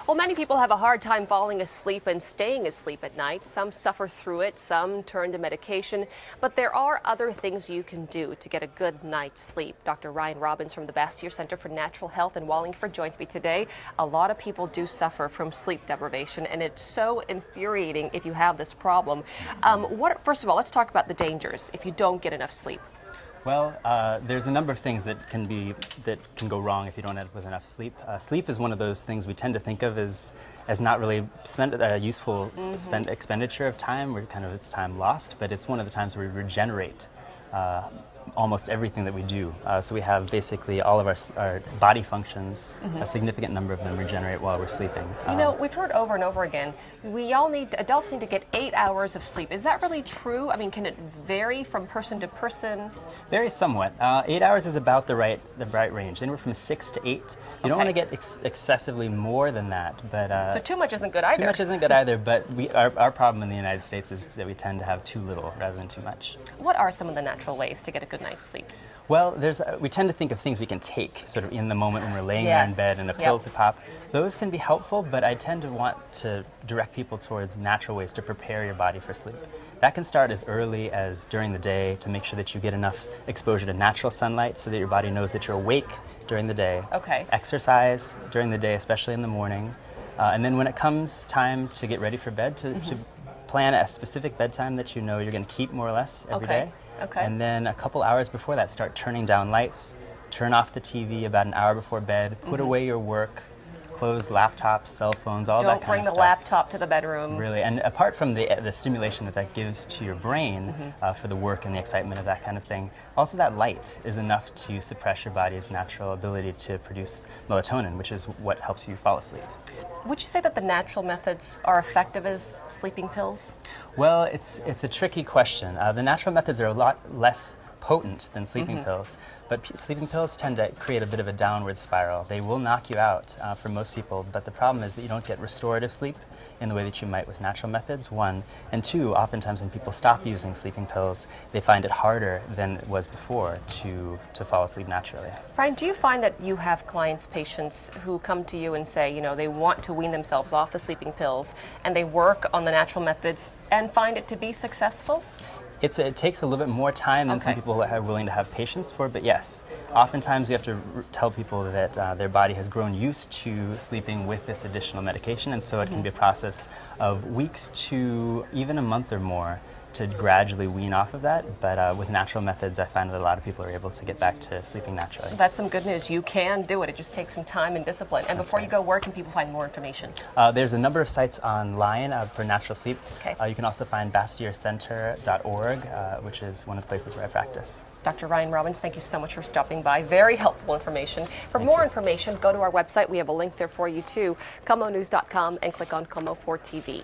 Well, many people have a hard time falling asleep and staying asleep at night. Some suffer through it, some turn to medication, but there are other things you can do to get a good night's sleep. Dr. Robbins from the Bastyr Center for Natural Health in Wallingford joins me today. A lot of people do suffer from sleep deprivation, and it's so infuriating if you have this problem. First of all, let's talk about the dangers if you don't get enough sleep. Well, there's a number of things that can go wrong if you don't end up with enough sleep. Sleep is one of those things we tend to think of as not really useful expenditure of time, where kind of it's time lost, but it's one of the times where we regenerate almost everything that we do. So we have basically all of our body functions, a significant number of them regenerate while we're sleeping. You know, we've heard over and over again, adults need to get 8 hours of sleep. Is that really true? I mean, can it vary from person to person? Varies somewhat. 8 hours is about the right range, anywhere from 6 to 8. You don't want to get excessively more than that, but so too much isn't good either. Too much isn't good either, but our problem in the United States is that we tend to have too little rather than too much. What are some of the natural ways to get a good night's sleep? Well, we tend to think of things we can take sort of in the moment when we're laying there in bed and a pill to pop. Those can be helpful, but I tend to want to direct people towards natural ways to prepare your body for sleep. That can start as early as during the day to make sure that you get enough exposure to natural sunlight so that your body knows that you're awake during the day. Okay. Exercise during the day, especially in the morning. And then when it comes time to get ready for bed, to plan a specific bedtime that you know you're going to keep more or less every day. Okay. And then a couple hours before that, start turning down lights, turn off the TV about an hour before bed, put away your work, close laptops, cell phones, all that kind of stuff. Don't bring the laptop to the bedroom. Really, and apart from the stimulation that gives to your brain for the work and the excitement of that kind of thing, also that light is enough to suppress your body's natural ability to produce melatonin, which is what helps you fall asleep. Would you say that the natural methods are effective as sleeping pills? Well, it's a tricky question. The natural methods are a lot less potent than sleeping pills, but sleeping pills tend to create a bit of a downward spiral. They will knock you out for most people, but the problem is that you don't get restorative sleep in the way that you might with natural methods, one. And two, oftentimes when people stop using sleeping pills, they find it harder than it was before to fall asleep naturally. Brian, do you find that you have clients, patients, who come to you and say, you know, they want to wean themselves off the sleeping pills and they work on the natural methods and find it to be successful? It takes a little bit more time than some people are willing to have patience for, but yes, oftentimes we have to tell people that their body has grown used to sleeping with this additional medication, and so it can be a process of weeks to even a month or more to gradually wean off of that, but with natural methods I find that a lot of people are able to get back to sleeping naturally. That's some good news. You can do it. It just takes some time and discipline. And before you go, where can people find more information? There's a number of sites online for natural sleep. You can also find bastyrcenter.org, which is one of the places where I practice. Dr. Robbins, thank you so much for stopping by. Very helpful information. For more information, go to our website. We have a link there for you too, KOMOnews.com, and click on KOMO 4 TV.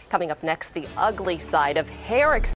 Coming up next, the ugly side of hair extension.